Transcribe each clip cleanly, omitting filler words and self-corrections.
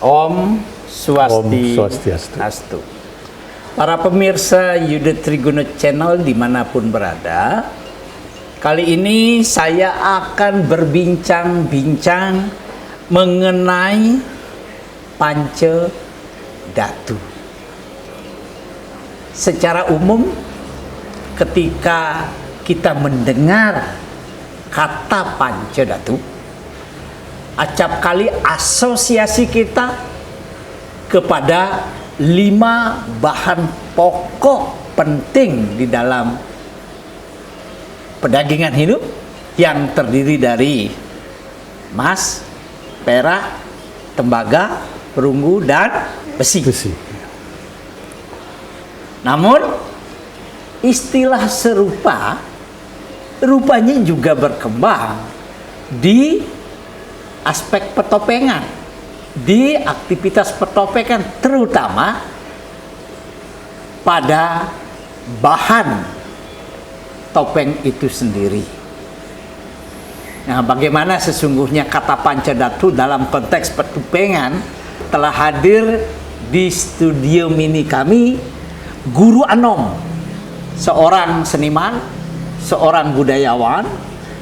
Om Swastiastu. Para pemirsa Yuda Triguno Channel dimanapun berada, kali ini saya akan berbincang-bincang mengenai Pancadatu. Secara umum, ketika kita mendengar kata Pancadatu, acap kali asosiasi kita kepada 5 bahan pokok penting di dalam perdagangan hidup yang terdiri dari emas, perak, tembaga, perunggu, dan besi. Namun istilah serupa rupanya juga berkembang di aspek pertopengan, di aktivitas pertopengan, terutama pada bahan topeng itu sendiri. Nah, bagaimana sesungguhnya kata Pancadatu dalam konteks pertopengan telah hadir di studio mini kami Guru Anom, seorang seniman, seorang budayawan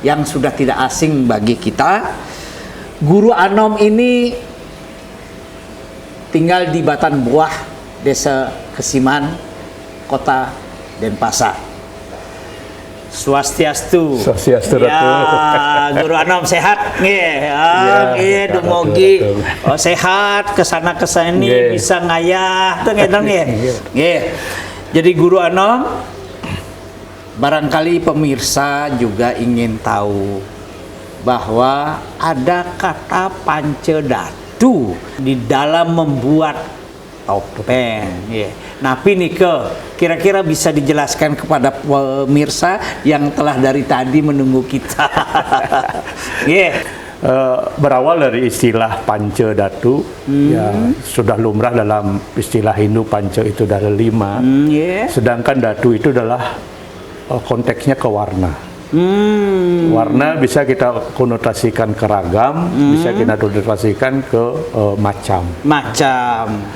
yang sudah tidak asing bagi kita. Guru Anom ini tinggal di Batan Buah, Desa Kesiman, Kota Denpasar. Swastiastu. Swastiastu, Ratu. Ya, Guru Anom sehat nggih. Dumugi sehat kesana kesini bisa ngayah teu nggih. Nggih. Jadi Guru Anom, barangkali pemirsa juga ingin tahu bahwa ada kata Pancadatu di dalam membuat topeng. Nah, Pinike, kira-kira bisa dijelaskan kepada pemirsa yang telah dari tadi menunggu kita. Berawal dari istilah Pancadatu, ya sudah lumrah dalam istilah Hindu. Panca itu dari 5, sedangkan datu itu adalah konteksnya ke warna. Warna bisa kita konotasikan ke ragam, bisa kita konotasikan ke macam.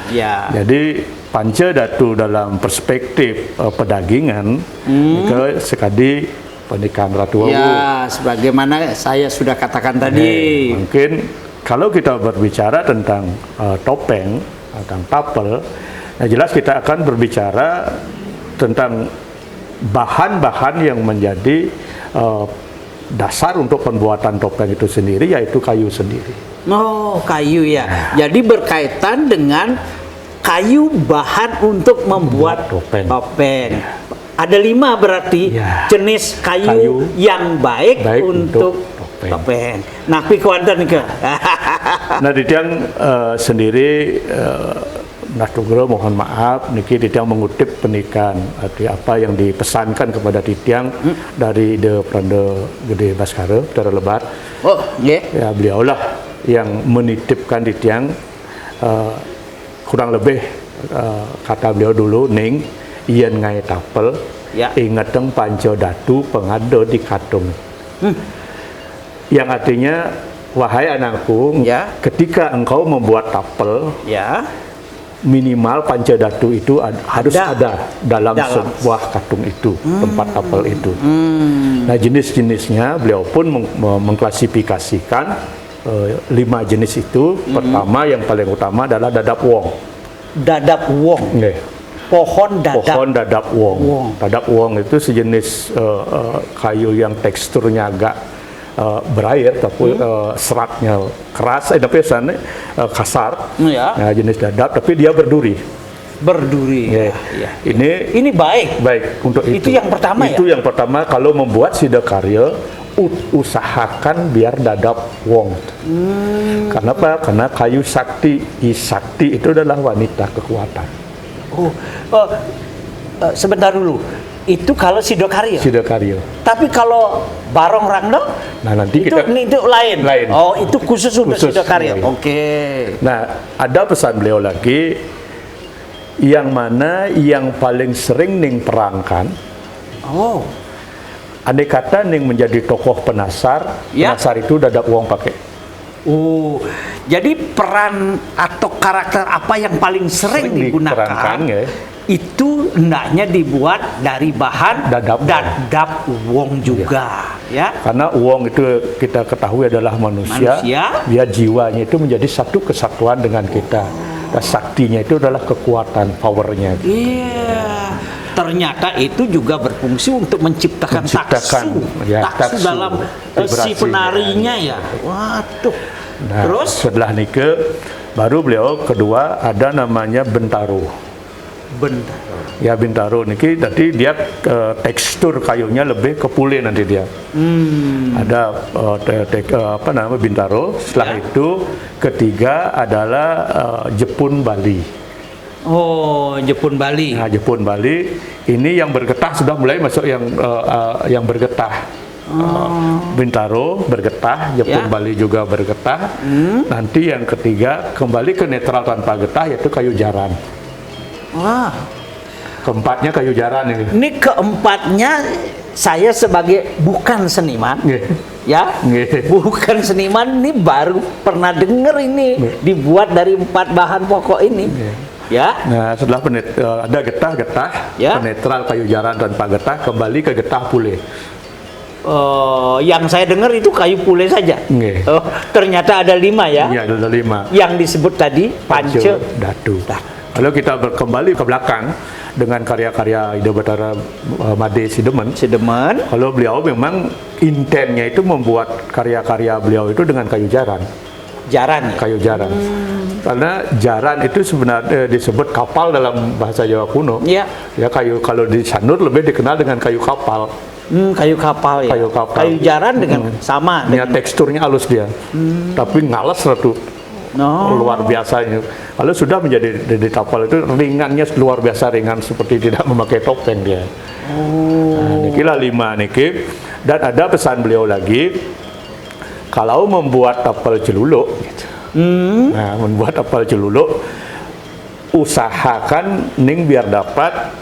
Ya. Jadi Pancadatu dalam perspektif pedagingan ke sekadi pernikahan Ratu Wawu. Ya, sebagaimana saya sudah katakan tadi. Mungkin kalau kita berbicara tentang topeng, tentang tapel, nah jelas kita akan berbicara tentang bahan-bahan yang menjadi dasar untuk pembuatan topeng itu sendiri, yaitu kayu sendiri. Oh, kayu ya. Jadi berkaitan dengan kayu bahan untuk membuat topeng. Ada 5 berarti jenis kayu yang baik untuk topeng. Nah, pikuanten ke. Nah, Ditiang sendiri Natugro mohon maaf niki Ditiang mengutip pernikahan arti apa yang dipesankan kepada Ditiang dari The Pranda Gede Baskara Putra Lebat. Ya, beliaulah yang menitipkan Ditiang kurang lebih kata beliau dulu, ning yen ngai tapel ingateng Pancadatu pengado di katung. Yang artinya, wahai anakku, ketika engkau membuat tapel, minimal Pancadatu itu harus ada dalam sebuah katung itu, tempat tapel itu. Nah, jenis-jenisnya beliau pun mengklasifikasikan 5 jenis itu. Pertama, yang paling utama adalah dadap wong. Dadap wong. Pohon dadap wong. Dadap wong itu sejenis kayu yang teksturnya agak berair, tapi seratnya keras, tapi kasar. Nah, jenis dadap, tapi dia berduri. Ini baik untuk itu. Itu yang pertama. Itu yang pertama, kalau membuat sidakarya usahakan biar dadap wong. Kenapa? Karena kayu sakti, sakti itu adalah wanita kekuatan. Sebentar dulu. Itu kalau sidakarya. Tapi kalau barong rangdong, nah nanti itu lain. Oh, itu khusus untuk sidakarya. Nah, ada pesan beliau lagi, yang mana yang paling sering ning perangkan. Andai kata ning menjadi tokoh penasar, penasar itu dadap uang pakai. Oh, jadi peran atau karakter apa yang paling sering digunakan diperankan, ya. itu hendaknya dibuat dari bahan dadap wong juga, ya. Karena wong itu kita ketahui adalah manusia. Dia jiwanya itu menjadi satu kesatuan dengan kita. Dan saktinya itu adalah kekuatan, powernya. Iya. Ternyata itu juga berfungsi untuk menciptakan taksu dalam si penarinya ya. Waduh. Nah, terus setelah nike baru beliau kedua ada namanya bentaro. Bentaro. Ya bintaro niki tadi dia tekstur kayunya lebih ke pule nanti dia. Ada apa namanya bintaro. Setelah itu ketiga adalah Jepun Bali. Oh, Jepun Bali. Nah, Jepun Bali ini yang bergetah sudah mulai masuk yang bergetah. Bintaro bergetah, Jepun Bali juga bergetah. Nanti yang ketiga kembali ke netral tanpa getah yaitu kayu jaran. Wah. Keempatnya kayu jaran ini. Ini keempatnya saya sebagai bukan seniman, ya, bukan seniman ini baru pernah dengar ini dibuat dari 4 bahan pokok ini. Ya. Nah, setelah ada getah, penetral kayu jaran tanpa getah kembali ke getah pule. Yang saya dengar itu kayu pule saja. Oh, ternyata ada 5 ya. Iya, ada 5. Yang disebut tadi Panca Datu. Kalau kita kembali ke belakang dengan karya-karya Ida Bathara Made Sidemen. Kalau beliau memang intennya itu membuat karya-karya beliau itu dengan kayu jaran. Kayu jaran. Karena jaran itu sebenarnya disebut kapal dalam bahasa Jawa kuno. Ya, kayu kalau di Sanur lebih dikenal dengan kayu kapal. Kayu kapal ya. Kayu jaran dengan sama. Ya, teksturnya halus dia. Tapi ngales satu. Luar biasa ini. Kalau sudah menjadi di kapal itu ringannya luar biasa ringan seperti tidak memakai topeng dia. Nah, nikilah 5 niki. Dan ada pesan beliau lagi, kalau membuat tapal celuluk, nah membuat tapal celuluk, usahakan ning biar dapat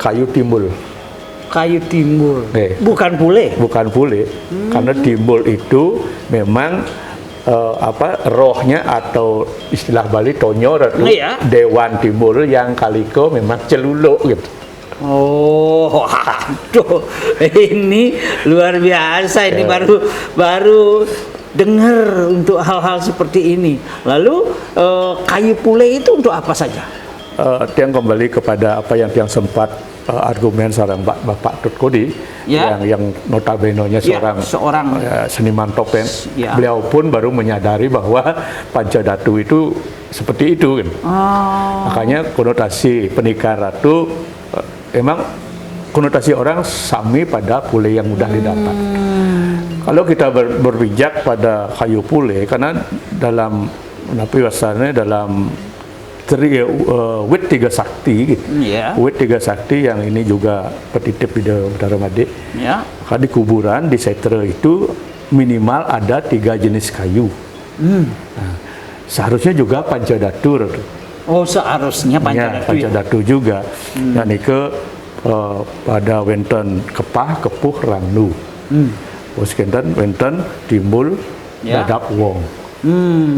kayu timbul. Kayu timbul, bukan pule. Bukan pule, karena timbul itu memang rohnya atau istilah Bali tonyor itu dewan timbul yang kaliko memang celuluk gitu. Oh, aduh, ini luar biasa. Ini baru dengar untuk hal-hal seperti ini. Lalu kayu pule itu untuk apa saja? Yang kembali kepada apa yang sempat argumen seorang Bapak Tut Kodi yang notabene-nya seorang seniman topeng. Beliau pun baru menyadari bahwa Panca Datu itu seperti itu kan. Makanya konotasi pernikahan ratu emang konotasi orang sami pada pule yang mudah didapat. Kalau kita berpijak pada kayu pule, karena dalam dalam Wit Tiga Sakti gitu. Wit Tiga Sakti yang ini juga petitip di Bathara Made. Maka di kuburan di setre itu minimal ada 3 jenis kayu. Nah, seharusnya juga Panca Datu. Oh, seharusnya Panca Datu juga. Dan itu pada wenten kepah, kepuh, rangnu. Terus wenten timbul, dadap wong.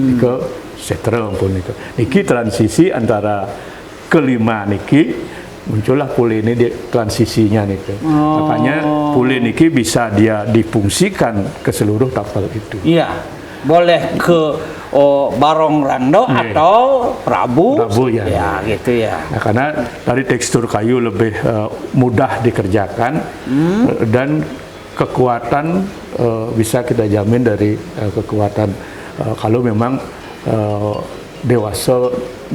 Itu setre pun itu. Niki transisi antara kelima niki muncullah pule ini di transisinya niki. Makanya pule niki bisa dia difungsikan ke seluruh tapal itu. Iya. Boleh ke Barong Rangdo atau Prabu ya gitu ya. Nah, karena dari tekstur kayu lebih mudah dikerjakan dan kekuatan bisa kita jamin dari kekuatan kalau memang dewasa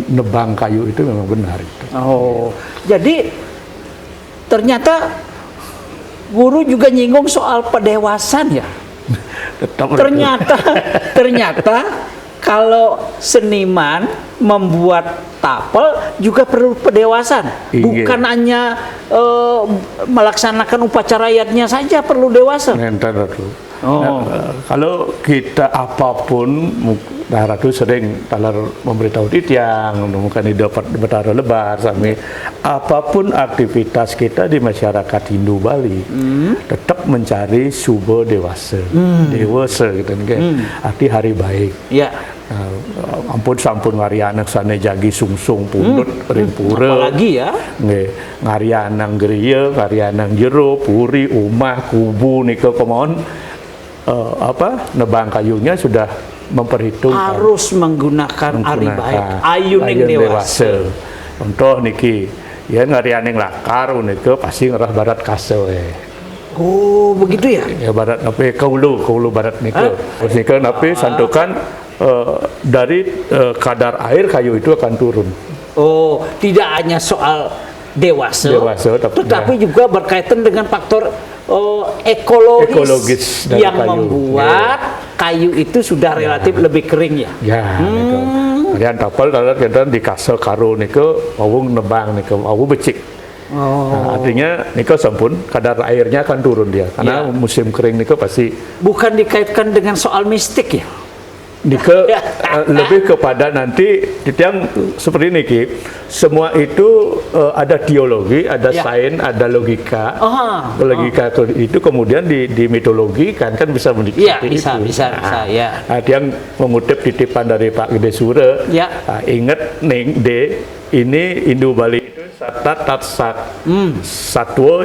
nebang kayu itu memang benar itu. Jadi ternyata guru juga nyinggung soal pedewasan ya. Ternyata kalau seniman membuat tapel juga perlu pedewasan. Bukan hanya melaksanakan upacara adatnya saja perlu dewasa. Kalau kita apapun, nah Ratu sering talar memberitahu titiang, mungkin di Betara Lebar, sami apapun aktivitas kita di masyarakat Hindu Bali, tetap mencari suba dewasa, dewasa gitu kan, arti hari baik. Ya. Ampun sampun ngarianak sana jagi sungsung pundut ring pura. Apalagi ya? Ngarianang geria, ngarianang jero, puri, umah, kubu nika kemon nebang kayunya sudah memperhitungkan. Harus menggunakan ari baik, ayuning dewasa. Contoh niki, ya ngarianing lakar nika pasti ngerah barat kase. Oh, begitu ya? Ya barat nape kaulu barat nika. Terus nika nape santukan dari kadar air kayu itu akan turun. Oh, tidak hanya soal dewasa tetapi juga berkaitan dengan faktor ekologis yang kayu. Membuat kayu itu sudah relatif lebih kering ya. Ya, gitu. Kemudian tapal kalau kita di kasel karo nika wawung nebang nika wawu becik. Nah, artinya nika sampun kadar airnya akan turun dia karena musim kering nika pasti. Bukan dikaitkan dengan soal mistik ya. Nika lebih kepada nanti yang seperti ini Ki, semua itu ada teologi, ada sains, ada logika. Logika itu kemudian di mitologi kan bisa bisa ya. Nah, yang mengutip titipan dari Pak Gede Sura, ingat ning de ini Hindu Bali itu satwa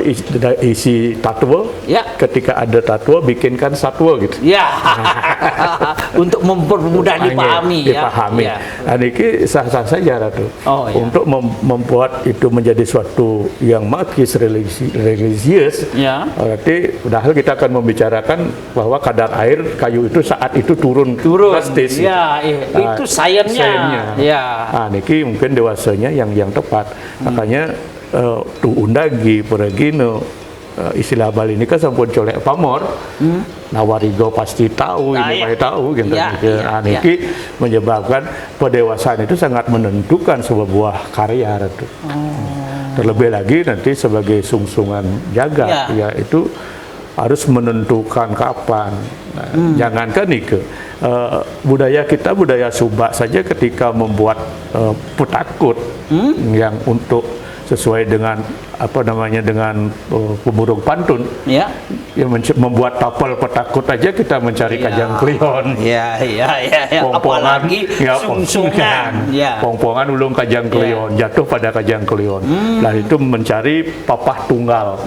isi tatwa, ketika ada tatwa bikinkan satwa gitu. Ya. Untuk mempermudah dipahami. Nah, ini sah-sah saja Ratu. Untuk membuat itu menjadi suatu yang magis religius. Berarti padahal kita akan membicarakan bahwa kadar air kayu itu saat itu turun drastis. Itu sainsnya. Nah, niki mungkin dewasanya yang tepat. Makanya tu undagi peragino istilah Bali ini kan sampun colek pamor. Nawarigo pasti tahu, ini tahu gitu. Niki menyebabkan pendewasaan itu sangat menentukan sebuah karya itu. Terlebih lagi nanti sebagai sungsungan jagat, itu harus menentukan kapan. Jangankan nike budaya kita, budaya Sumba saja ketika membuat petakut yang untuk sesuai dengan dengan pemurung pantun, yang membuat tapal petakut aja kita mencari kajang klion, apalagi sungsungan, pongpongan ulung kajang klion, jatuh pada kajang klion, lah itu mencari papah tunggal,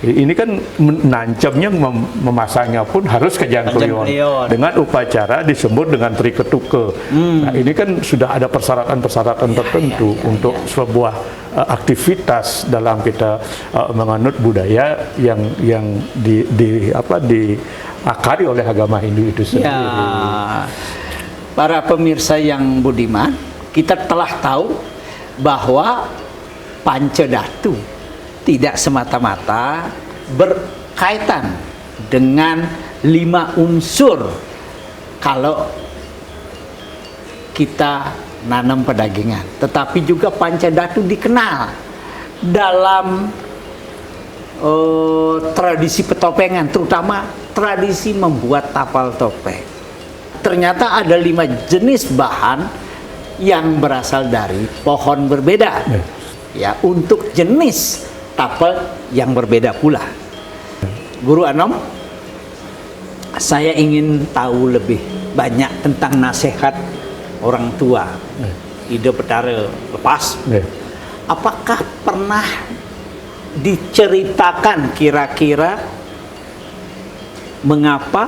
ini kan nancemnya memasangnya pun harus kajang klion dengan upacara disebut dengan triketuke. Nah, ini kan sudah ada persyaratan tertentu untuk sebuah aktivitas dalam kita menganut budaya yang diakari oleh agama Hindu itu sendiri. Para pemirsa yang budiman, kita telah tahu bahwa Pancadatu tidak semata-mata berkaitan dengan 5 unsur kalau kita nanam pedagingan, tetapi juga Pancadatu dikenal dalam tradisi petopengan, terutama tradisi membuat tapal topeng. Ternyata ada 5 jenis bahan yang berasal dari pohon berbeda, untuk jenis tapal yang berbeda pula. Guru Anom, saya ingin tahu lebih banyak tentang nasihat orang tua Ida Betara Lepas. Apakah pernah diceritakan kira-kira mengapa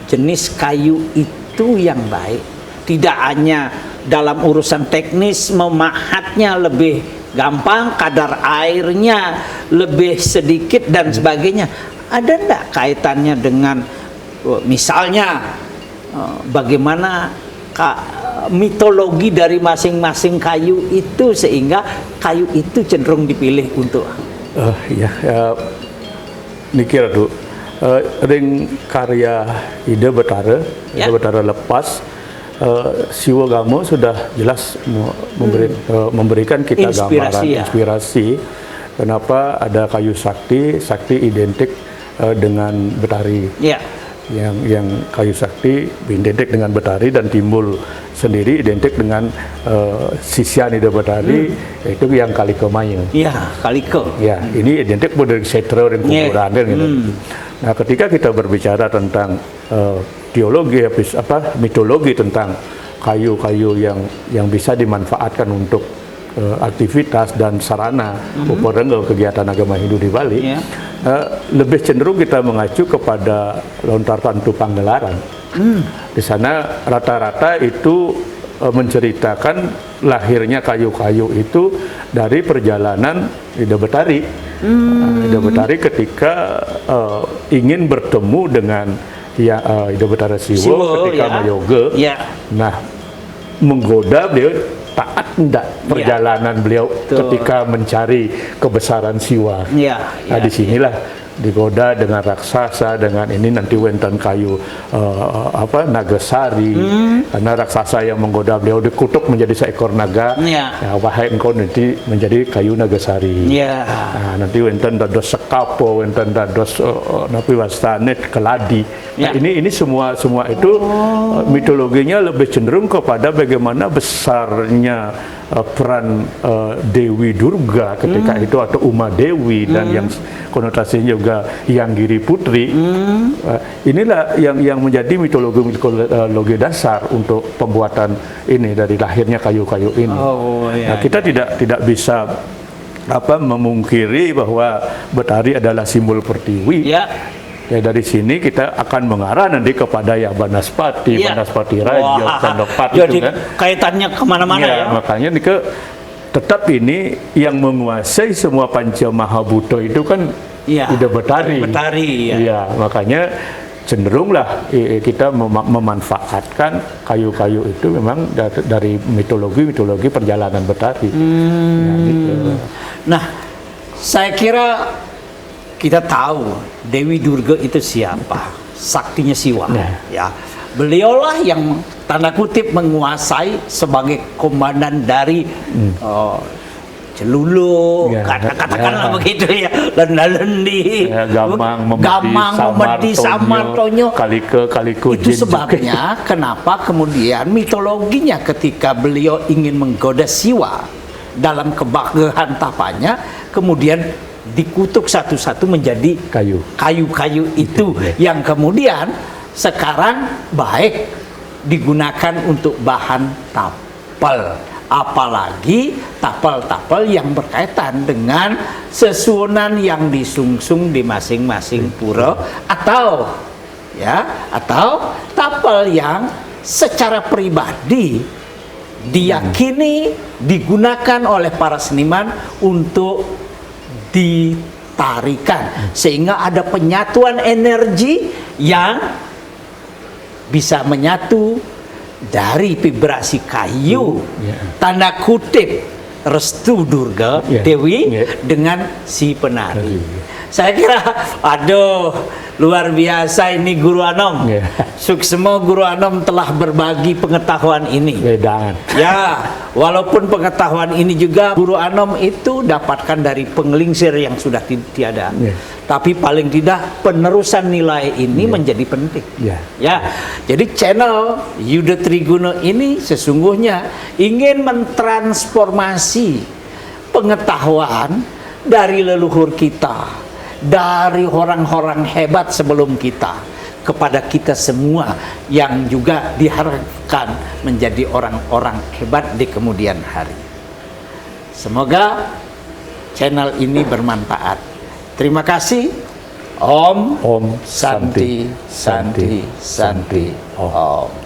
jenis kayu itu yang baik? Tidak hanya dalam urusan teknis memahatnya lebih gampang, kadar airnya lebih sedikit dan sebagainya. Ada enggak kaitannya dengan misalnya bagaimana mitologi dari masing-masing kayu itu sehingga kayu itu cenderung dipilih untuk mikir tuh ring karya Ida Betara Betara Lepas, Siwa Gamo sudah jelas memberikan kita gambaran inspirasi kenapa ada kayu sakti identik dengan betari. Ya. Yang kayu sakti identik dengan betari dan timbul sendiri identik dengan sisian ide betari, yaitu yang kaliko mayu. Iya, kaliko. Ya, ini identik dengan setro dan kuburan gitu. Nah, ketika kita berbicara tentang teologi, mitologi tentang kayu-kayu yang bisa dimanfaatkan untuk aktivitas dan sarana uparenggel kegiatan agama Hindu di Bali, lebih cenderung kita mengacu kepada lontar tantu panggelaran. Di sana rata-rata itu menceritakan lahirnya kayu-kayu itu dari perjalanan Ida Betari. Ida Betari ketika ingin bertemu dengan Ida Betara Siwo ketika Mayoga, nah menggoda beliau taat enggak perjalanan beliau ketika mencari kebesaran Siwa. Nah, disinilah digoda dengan raksasa, dengan ini nanti wenten kayu Nagasari, karena raksasa yang menggoda beliau dikutuk menjadi seekor naga. Wahai engkau nanti menjadi kayu Nagasari. Nah, nanti wenten dados sekapo, wenten dados napi wastanet keladi. Nah, ini semua itu mitologinya lebih cenderung kepada bagaimana besarnya peran Dewi Durga ketika itu, atau Uma Dewi, dan yang konotasinya juga Hyang Giri Putri. Inilah yang menjadi mitologi dasar untuk pembuatan ini, dari lahirnya kayu-kayu ini. Nah, kita tidak bisa memungkiri bahwa Betari adalah simbol pertiwi. Ya, dari sini kita akan mengarah nanti kepada Banaspati, Banaspati Raja, Sandokpati itu kan. Kaitannya kemana-mana ya. Makanya tetap ini yang menguasai semua Panca Mahabuto itu kan Ida Betari. Ya, makanya cenderunglah kita memanfaatkan kayu-kayu itu memang dari mitologi perjalanan Betari. Nah, saya kira kita tahu Dewi Durga itu siapa, saktinya Siwa. Ya, beliaulah yang tanda kutip menguasai sebagai komandan dari Celulu, katakanlah begitu ya, Lendi, Gamang, Memedi, Samartonyo, Kaliko. Itu sebabnya kenapa kemudian mitologinya ketika beliau ingin menggoda Siwa dalam kebanggaan tapanya, kemudian dikutuk satu-satu menjadi kayu-kayu itu yang kemudian sekarang baik digunakan untuk bahan tapel, apalagi tapel-tapel yang berkaitan dengan sesuunan yang disungsung di masing-masing pura, atau tapel yang secara pribadi diyakini digunakan oleh para seniman untuk ditarikan, sehingga ada penyatuan energi yang bisa menyatu dari vibrasi kayu, tanda kutip restu Durga Dewi dengan si penari. Saya kira luar biasa ini Guru Anom. Suksemo Guru Anom telah berbagi pengetahuan ini. Ya, walaupun pengetahuan ini juga Guru Anom itu dapatkan dari penglingsir yang sudah tiada. Tapi paling tidak penerusan nilai ini menjadi penting. Ya, jadi channel Yuda Triguno ini sesungguhnya ingin mentransformasi pengetahuan dari leluhur kita, dari orang-orang hebat sebelum kita, kepada kita semua yang juga diharapkan menjadi orang-orang hebat di kemudian hari. Semoga channel ini bermanfaat. Terima kasih. Om Santi Santi Santi Om.